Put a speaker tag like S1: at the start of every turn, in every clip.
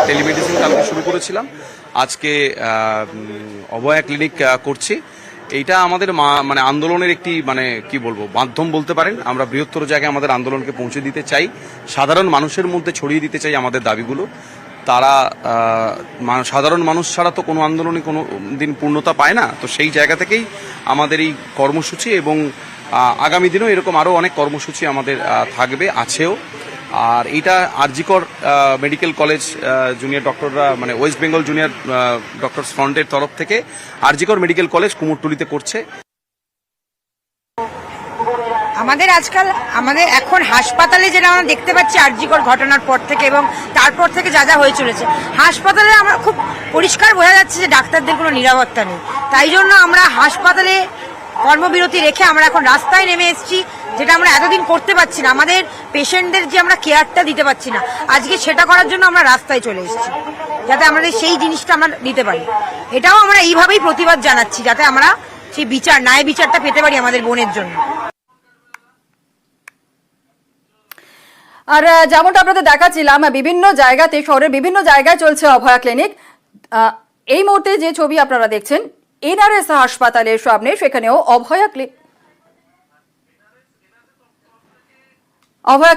S1: Telemedicine কালকে শুরু করেছিলাম, আজকে অভয়া ক্লিনিক করছি। এইটা আমাদের মানে আন্দোলনের একটি মানে কি বলবো মাধ্যম বলতে পারেন। আমরা বৃহত্তর জায়গায় আমাদের আন্দোলনকে পৌঁছে দিতে চাই, সাধারণ মানুষের মধ্যে ছড়িয়ে দিতে চাই আমাদের দাবিগুলো। তারা সাধারণ মানুষ ছাড়া তো কোনো আন্দোলনই কোনো দিন পূর্ণতা পায় না। তো সেই জায়গা থেকেই আমাদের এই কর্মসূচি, এবং আগামী দিনেও এরকম আরও অনেক কর্মসূচি আমাদের থাকবে, আছেও। আর এইটা আরজিকর মেডিকেল কলেজ জুনিয়র ডক্টররা মানে ওয়েস্ট বেঙ্গল জুনিয়র ডক্টরস ফ্রন্টের তরফ থেকে আরজিকর মেডিকেল কলেজ কুমোরটুলিতে করছে।
S2: আমাদের এখন হাসপাতালে যেটা আমরা দেখতে পাচ্ছি আরজিকর ঘটনার পর থেকে এবং তারপর থেকে যা যা হয়ে চলেছে, হাসপাতালে আমরা খুব পরিষ্কার বোঝা যাচ্ছে যে ডাক্তারদের কোনো নিরাপত্তা নেই। তাই জন্য আমরা হাসপাতালে কর্মবিরতি রেখে আমরা এখন রাস্তায় নেমে এসেছি, যেটা আমরা এতদিন করতে পারছি না। আমাদের পেশেন্টদের যে আমরা কেয়ারটা দিতে পারছি না, আজকে সেটা করার জন্য আমরা রাস্তায় চলে এসেছি, যাতে আমাদের সেই জিনিসটা আমরা দিতে পারি। এটাও আমরা এইভাবেই প্রতিবাদ জানাচ্ছি, যাতে আমরা সেই ন্যায় বিচারটা পেতে পারি আমাদের বোনের জন্য।
S3: আর যেমনটা আপনাদের দেখাচ্ছিলাম, বিভিন্ন জায়গাতে শহরের বিভিন্ন জায়গায় চলছে অভয়া ক্লিনিক। এই মুহূর্তে যে ছবি আপনারা দেখছেন এনআরএস হাসপাতালের সামনে, সেখানেও অভয়া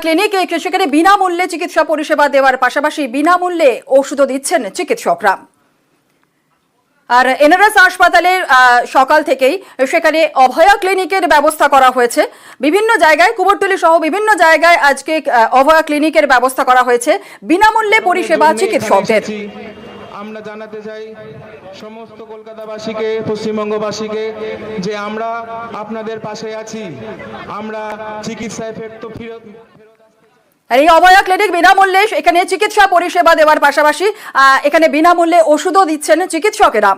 S3: ক্লিনিক, সেখানে বিনামূল্যে চিকিৎসা পরিষেবা দেওয়ার পাশাপাশি বিনামূল্যে ওষুধও দিচ্ছেন চিকিৎসকরা। আর এনআরএস হাসপাতালের সকাল থেকেই সেখানে অভয়া ক্লিনিকের ব্যবস্থা করা হয়েছে। বিভিন্ন জায়গায় কুমোরটুলি সহ বিভিন্ন জায়গায় আজকে অভয়া ক্লিনিকের ব্যবস্থা করা হয়েছে, বিনামূল্যে পরিষেবা চিকিৎসকদের।
S4: আমরা জানাতে চাই সমস্ত কলকাতাবাসীকে, পশ্চিমবঙ্গবাসীকে যে আমরা আপনাদের পাশে আছি। আমরা চিকিৎসায় ফেরত
S3: আর এই অভয়া ক্লিনিক বিনামূল্যে এখানে চিকিৎসা পরিষেবা দেওয়ার পাশাপাশি এখানে বিনামূল্যে ওষুধও দিচ্ছেন চিকিৎসকেরা।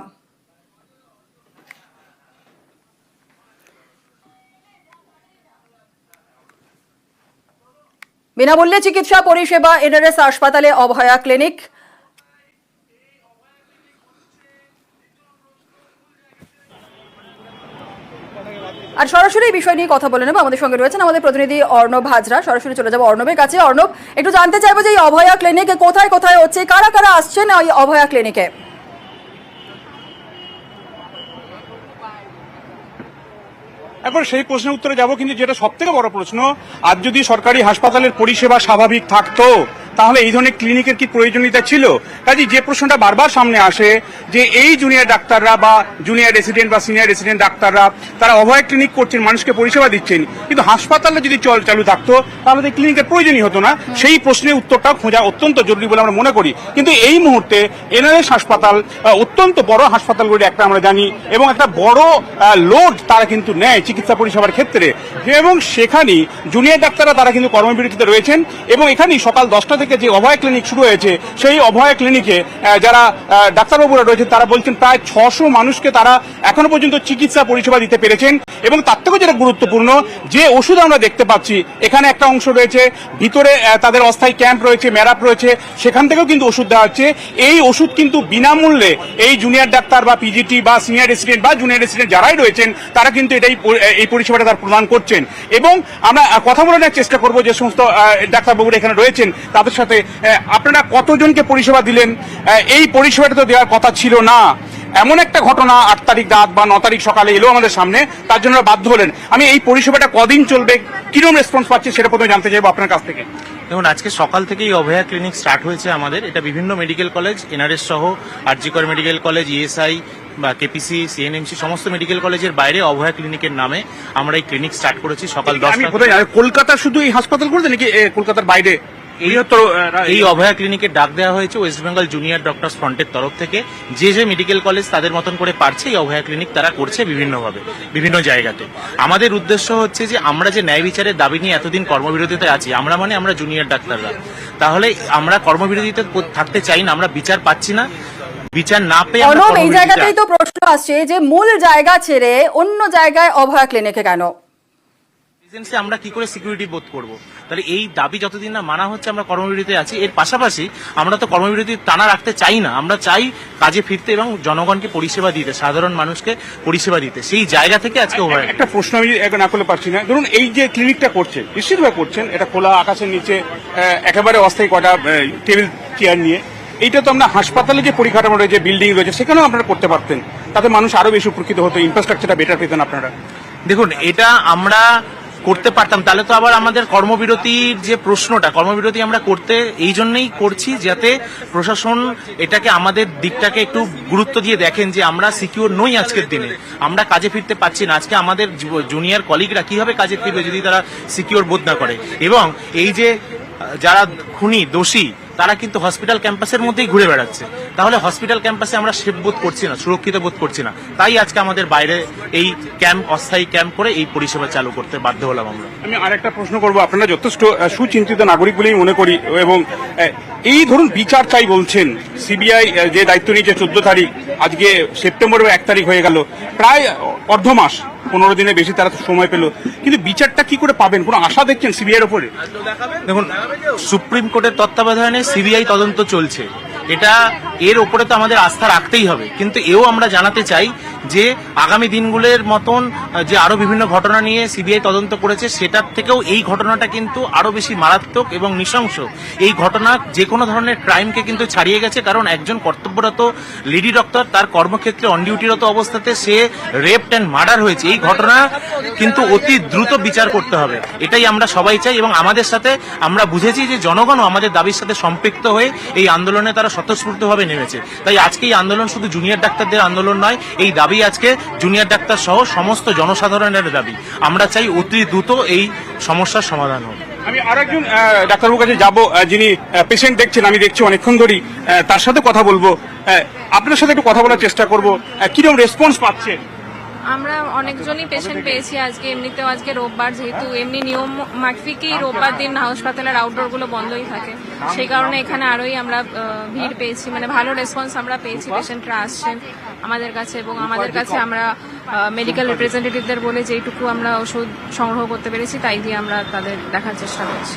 S3: বিনামূল্যে চিকিৎসা পরিষেবা এনআরএস হাসপাতালে অভয়া ক্লিনিক। আর সরাসরি এই বিষয় নিয়ে কথা বলে নেব, আমাদের সঙ্গে রয়েছেন আমাদের প্রতিনিধি অর্ণব হাজরা। সরাসরি চলে যাবো অর্ণবের কাছে। অর্ণব, একটু জানতে চাইবো যে এই অভয়া ক্লিনিকে কোথায় কোথায় হচ্ছে, কারা কারা আসছেন ওই অভয়া ক্লিনিকে?
S5: এখন সেই প্রশ্নের উত্তরে যাব, কিন্তু যেটা সব থেকে বড় প্রশ্ন, আজ যদি সরকারি হাসপাতালের পরিষেবা স্বাভাবিক থাকতো তাহলে এই ধরনের ক্লিনিকের কি প্রয়োজনীয়তা ছিল? কাজে যে প্রশ্নটা বারবার সামনে আসে যে এই জুনিয়র ডাক্তাররা বা জুনিয়র রেসিডেন্ট বা সিনিয়র রেসিডেন্ট ডাক্তাররা তারা অভয়া ক্লিনিক করছেন, মানুষকে পরিষেবা দিচ্ছেন, কিন্তু হাসপাতালে যদি চালু থাকতো তাহলে এই ক্লিনিকের প্রয়োজনই হতো না। সেই প্রশ্নের উত্তরটা খোঁজা অত্যন্ত জরুরি বলে আমরা মনে করি। কিন্তু এই মুহূর্তে এনআরএস হাসপাতাল অত্যন্ত বড় হাসপাতালগুলির একটা আমরা জানি, এবং একটা বড় লোড তারা কিন্তু নেয় চিকিৎসা পরিষেবার ক্ষেত্রে, এবং সেখানে জুনিয়র ডাক্তাররা তারা কিন্তু কর্মবিরতিতে রয়েছেন। এবং এখানেই সকাল 10টা থেকে যে অভয়া ক্লিনিক শুরু হয়েছে, সেই অভয়া ক্লিনিকে যারা ডাক্তারবাবুরা রয়েছেন তারা বলছেন প্রায় 600 মানুষকে তারা এখনো পর্যন্ত চিকিৎসা পরিষেবা দিতে পেরেছেন। এবং তার থেকেও যেটা গুরুত্বপূর্ণ, যে ওষুধ আমরা দেখতে পাচ্ছি, এখানে একটা অংশ রয়েছে ভিতরে তাদের অস্থায়ী ক্যাম্প রয়েছে, ম্যারাপ রয়েছে, সেখান থেকেও কিন্তু ওষুধ দেওয়া হচ্ছে। এই ওষুধ কিন্তু বিনামূল্যে এই জুনিয়র ডাক্তার বা পিজিটি বা সিনিয়র রেসিডেন্ট বা জুনিয়র রেসিডেন্ট যারাই রয়েছেন তারা কিন্তু এই পরিষেবাটা তারা প্রদান করছেন। এবং আমরা কথা বলে নেওয়ার চেষ্টা করবো যে সমস্ত ডাক্তারবাবুরা এখানে রয়েছেন তাদের সাথে, আপনারা কতজনকে পরিষেবা দিলেন? এই পরিষেবাটা তো দেওয়ার কথা ছিল না। এমন একটা ঘটনা 8 তারিখ রাত বা 9 তারিখ সকালে এলো আমাদের সামনে, তার জন্য বাধ্য হলেন। আমি এই পরিষেবাটা কদিন চলবে, কিরকম রেসপন্স পাচ্ছে সেটা প্রথমে জানতে চাইবো আপনার কাছ থেকে।
S6: দেখুন, আজকে সকাল থেকেই অভয়া ক্লিনিক স্টার্ট হয়েছে আমাদের। এটা বিভিন্ন মেডিকেল কলেজ, এনআরএস সহ আরজিকর মেডিকেল কলেজ, ইএসআই বা কেপিসি, সিএনএমসি সমস্ত মেডিকেল কলেজের বাইরে অভয়া ক্লিনিকের নামে আমরা এই ক্লিনিক স্টার্ট করেছি সকাল 10টা।
S5: কলকাতা শুধু এই হাসপাতাল করছে নাকি কলকাতার বাইরে?
S6: এই অভয়া ক্লিনিকে ডাক দেওয়া হয়েছে ওয়েস্ট বেঙ্গল জুনিয়র ডক্টরস ফ্রন্টের তরফ থেকে। যে যে মেডিকেল কলেজ তাদের মতন করে পারছে এই অভয়া ক্লিনিক তারা করছে বিভিন্নভাবে বিভিন্ন জায়গাতে। আমাদের উদ্দেশ্য হচ্ছে যে আমরা যে ন্যায় বিচারের দাবি নিয়ে এতদিন কর্মবিরতিতে আছি, আমরা জুনিয়র ডাক্তাররা, তাহলে আমরা কর্মবিরতিতে থাকতে চাই না, আমরা বিচার পাচ্ছি না। বিচার না পেয়ে
S3: এই জায়গাতেই তো প্রশ্ন আসছে যে মূল জায়গা ছেড়ে অন্য জায়গায় অভয়া ক্লিনিকে কেন?
S6: এজেন্সি আমরা কি করে সিকিউরিটি বোধ করব? তাহলে এই দাবি যতদিন না মানা হচ্ছে আমরা কর্মবিরতিতে আছি। এর পাশাপাশি আমরা তো কর্মবিরতি টানা রাখতে চাই না, আমরা চাই কাজে ফিরতে এবং জনগণকে পরিষেবা দিতে, সাধারণ মানুষকে পরিষেবা দিতে। সেই জায়গা থেকে আজকে
S5: একটা প্রশ্ন আমি না করলে পারছি না। ধরুন এই যে ক্লিনিকটা করছেন, নিশ্চিতভাবে করছেন এটা খোলা আকাশের নিচে, একেবারে অস্থায়ী কটা টেবিল চেয়ার নিয়ে, এইটা তো আমরা হাসপাতালে যে পরিকাঠামো রয়েছে, বিল্ডিং রয়েছে, সেখানেও আপনারা করতে পারতেন, তাতে মানুষ আরো বেশি উপকৃত হতো, ইনফ্রাস্ট্রাকচারটা বেটার পেতেন আপনারা।
S6: দেখুন, এটা আমরা করতে পারতাম, তাহলে তো আবার আমাদের কর্মবিরতির যে প্রশ্নটা, কর্মবিরতি আমরা করতে এই জন্যই করছি যাতে প্রশাসন এটাকে আমাদের দিকটাকে একটু গুরুত্ব দিয়ে দেখেন যে আমরা সিকিউর নই আজকের দিনে, আমরা কাজে ফিরতে পারছি না। আজকে আমাদের জুনিয়র কলিগরা কিভাবে কাজে ফিরবে যদি তারা সিকিউর বোধ না করে? এবং এই যে যারা খুনি দোষী তারা কিন্তু হসপিটাল ক্যাম্পাসের মধ্যেই ঘুরে বেড়াচ্ছে, তাহলে হসপিটাল ক্যাম্পাসে আমরা সেফ বোধ করছি না, সুরক্ষিত বোধ করছি না। তাই আজকে আমাদের বাইরে এই ক্যাম্প, অস্থায়ী ক্যাম্প করে এই পরিষেবা চালু করতে বাধ্য হলাম আমরা।
S5: আমি আরেকটা প্রশ্ন করবো, আপনারা যথেষ্ট সুচিন্তিত নাগরিক বলেই মনে করি, এবং এই ধরুন বিচার চাই বলছেন, সিবিআই যে দায়িত্ব নিয়েছে 14 তারিখ, আজকে সেপ্টেম্বরের 1 তারিখ হয়ে গেল, প্রায় অর্ধ মাস, 15 দিনের বেশি তারা সময় পেল, কিন্তু বিচারটা কি করে পাবেন? কোনো আশা দেখছেন সিবিআই এর উপরে?
S6: দেখুন, সুপ্রিম কোর্টের তত্ত্বাবধানে সিবিআই তদন্ত চলছে, এটা এর উপরে তো আমাদের আস্থা রাখতেই হবে। কিন্তু এও আমরা জানাতে চাই যে আগামী দিনগুলোর মতন যে আরো বিভিন্ন ঘটনা নিয়ে সিবিআই তদন্ত করেছে, সেটার থেকেও এই ঘটনাটা কিন্তু আরো বেশি মারাত্মক এবং নৃশংস। এই ঘটনা যে কোনো ধরনের ক্রাইমকে কিন্তু ছাড়িয়ে গেছে, কারণ একজন কর্তব্যরত লেডি ডক্টর তার কর্মক্ষেত্রে অন ডিউটিরত অবস্থাতে সে রেপড অ্যান্ড মার্ডার হয়েছে। এই ঘটনা কিন্তু অতি দ্রুত বিচার করতে হবে, এটাই আমরা সবাই চাই। এবং আমাদের সাথে আমরা বুঝেছি যে জনগণও আমাদের দাবির সাথে সম্পৃক্ত হয়ে এই আন্দোলনে তারা স্বতঃস্ফূর্তভাবে নেমেছে। তাই আজকে এই আন্দোলন শুধু জুনিয়র ডাক্তারদের আন্দোলন নয়, এই দাবি আজকে জুনিয়র ডাক্তার সহ সমস্ত জনসাধারণের দাবি। আমরা চাই অতি দ্রুত এই সমস্যার সমাধান হোক।
S5: আমি আরেকজন ডাক্তারবাবুর কাছে যাব, যিনি পেশেন্ট দেখছেন, আমি দেখছি অনেকক্ষণ ধরেই, তার সাথে কথা বলবো। আপনার সাথে একটু কথা বলার চেষ্টা করবো, কিরকম রেসপন্স পাচ্ছেন?
S7: আমরা অনেকজনই পেশেন্ট পেয়েছি আজকে। এমনিতেও আজকে রোববার, যেহেতু এমনি নিয়ম মাফিকই রোববার দিন হাসপাতালের আউটডোর গুলো বন্ধই থাকে, সেই কারণে এখানে আরোই আমরা ভিড় পেয়েছি, মানে ভালো রেসপন্স আমরা পেয়েছি। পেশেন্টরা আসছেন আমাদের কাছে এবং আমাদের কাছে আমরা মেডিকেল রিপ্রেজেন্টেটিভদের বলে যেইটুকু আমরা ওষুধ সংগ্রহ করতে পেরেছি তাই দিয়ে আমরা তাদের দেখার চেষ্টা করছি।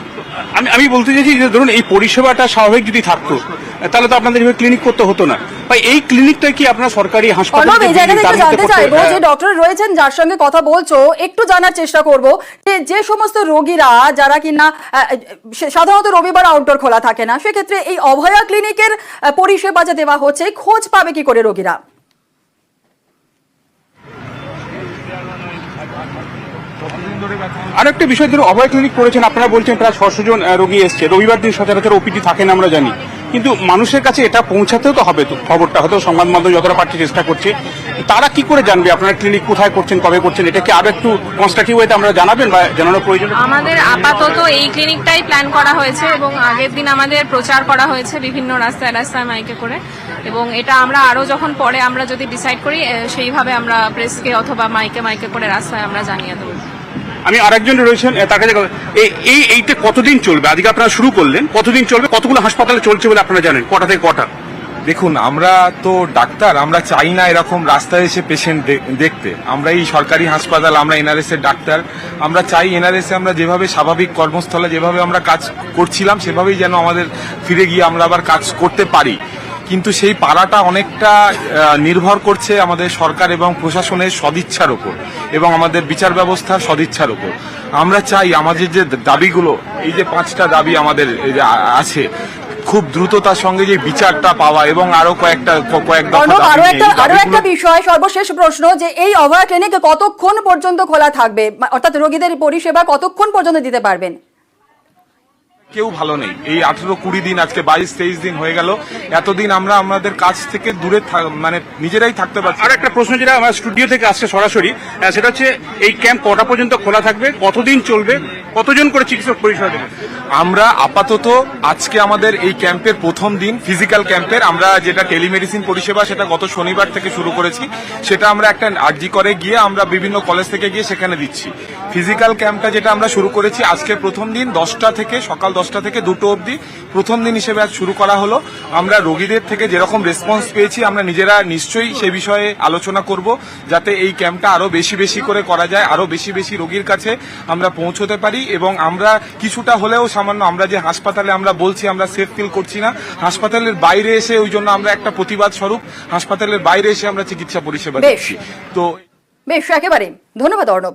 S5: আমি বলতে চাইছি যে ধরুন এই পরিষেবাটা স্বাভাবিক যদি থাকতো তাহলে তো আপনাদের ক্লিনিক করতে হতো না, বা এই ক্লিনিকটা কি আপনার সরকারি হাসপাতাল?
S3: এই জায়গাটা একটু জানতে চাইবো যে ডক্টর রয়েছেন যার সঙ্গে কথা বলছো, একটু জানার চেষ্টা করব যে সমস্ত রোগীরা যারা কিনা সাধারণত রবিবার আউটডোর খোলা থাকে না, সেক্ষেত্রে এই অভয়া ক্লিনিকের পরিষেবা যে দেওয়া হচ্ছে, খোঁজ পাবে কি করে রোগীরা?
S5: আর একটা বিষয়, ধরুন অভয় ক্লিনিক করেছেন, আপনারা বলছেন প্রায় 600 জন রোগী এসছে, রবিবার দিন সচরাচর ওপিডি থাকে না আমরা জানি, কিন্তু মানুষের কাছে এটা পৌঁছাতেও তো হবে, তো খবরটা হয়তো সংবাদ মাধ্যম যতটা পারছে চেষ্টা করছে, তারা কি করে জানবে আপনারা ক্লিনিক কোথায় করছেন, কবে করছেন? এটা কি আরো একটু কনস্ট্রাকটিভ ওয়েতে আমরা জানাবেন বা জানানোর প্রয়োজন?
S7: আমাদের আপাতত এই ক্লিনিকটাই প্ল্যান করা হয়েছে এবং আগের দিন আমাদের প্রচার করা হয়েছে বিভিন্ন রাস্তায় রাস্তায় মাইকে করে, এবং এটা আমরা আরো যখন পরে আমরা যদি ডিসাইড করি সেইভাবে আমরা প্রেসকে অথবা মাইকে করে রাস্তায় আমরা জানিয়ে দেবো।
S5: আমি আরেকজন রয়েছেন, তার কাছে এইটা কতদিন চলবে? আজকে আপনারা শুরু করলেন, কতদিন চলবে, কতগুলো হাসপাতালে চলছে বলে আপনারা জানেন, কটা থেকে কটা?
S8: দেখুন, আমরা তো ডাক্তার, আমরা চাই না এরকম রাস্তায় এসে পেশেন্ট দেখতে। আমরা এই সরকারি হাসপাতাল, আমরা এনআরএস এর ডাক্তার, আমরা চাই এনআরএস এ আমরা যেভাবে স্বাভাবিক কর্মস্থলে যেভাবে আমরা কাজ করছিলাম সেভাবেই যেন আমাদের ফিরে গিয়ে আমরা আবার কাজ করতে পারি। কিন্তু সেই পাড়াটা অনেকটা নির্ভর করছে আমাদের সরকার এবং প্রশাসনের সদিচ্ছার উপর এবং আমাদের বিচার ব্যবস্থার সদিচ্ছার উপর। আমরা চাই আমাদের যে দাবিগুলো, এই যে 5টা দাবি আমাদের আছে, খুব দ্রুততার সঙ্গে যে বিচারটা পাওয়া এবং আরো
S3: আরো একটা বিষয়, সর্বশেষ প্রশ্ন, যে এই অভয়া ক্লিনিক কতক্ষণ পর্যন্ত খোলা থাকবে, অর্থাৎ রোগীদের পরিষেবা কতক্ষণ পর্যন্ত দিতে পারবেন?
S8: কেউ ভালো নেই। এই 18-20 দিন, আজকে 22-23 দিন হয়ে গেল, এতদিন আমরা আমাদের কাছ থেকে দূরে মানে নিজেরাই থাকতে পারছি।
S5: আর একটা প্রশ্ন যেটা আমার স্টুডিও থেকে আসছে সরাসরি, সেটা হচ্ছে এই ক্যাম্প কটা পর্যন্ত খোলা থাকবে, কতদিন চলবে, কতজন করে চিকিৎসক পরিষেবা দেবে?
S8: আমরা আপাতত আজকে আমাদের এই ক্যাম্পের প্রথম দিন, ফিজিক্যাল ক্যাম্পের, আমরা যেটা টেলিমেডিসিন পরিষেবা সেটা গত শনিবার থেকে শুরু করেছি, সেটা আমরা একটা আরজি করে গিয়ে আমরা বিভিন্ন কলেজ থেকে গিয়ে সেখানে দিচ্ছি। ফিজিক্যাল ক্যাম্পটা যেটা আমরা শুরু করেছি আজকে প্রথম দিন 10টা থেকে, সকাল 10টা থেকে 2টো অবধি প্রথম দিন হিসেবে আজ শুরু করা হলো। আমরা রোগীদের থেকে যেরকম রেসপন্স পেয়েছি আমরা নিজেরা নিশ্চয়ই সে বিষয়ে আলোচনা করব, যাতে এই ক্যাম্পটা আরো বেশি বেশি করে করা যায়, আরো বেশি বেশি রোগীর কাছে আমরা পৌঁছতে পারি। এবং আমরা কিছুটা হলেও সামান্য, আমরা যে হাসপাতালে আমরা বলছি আমরা সেফ ফিল করছি না, হাসপাতালের বাইরে এসে ওই জন্য আমরা একটা প্রতিবাদ স্বরূপ হাসপাতালের বাইরে এসে আমরা চিকিৎসা পরিষেবা
S3: বেশ।
S8: দিচ্ছি। তো
S3: বেশ, একেবারে ধন্যবাদ অর্ণব।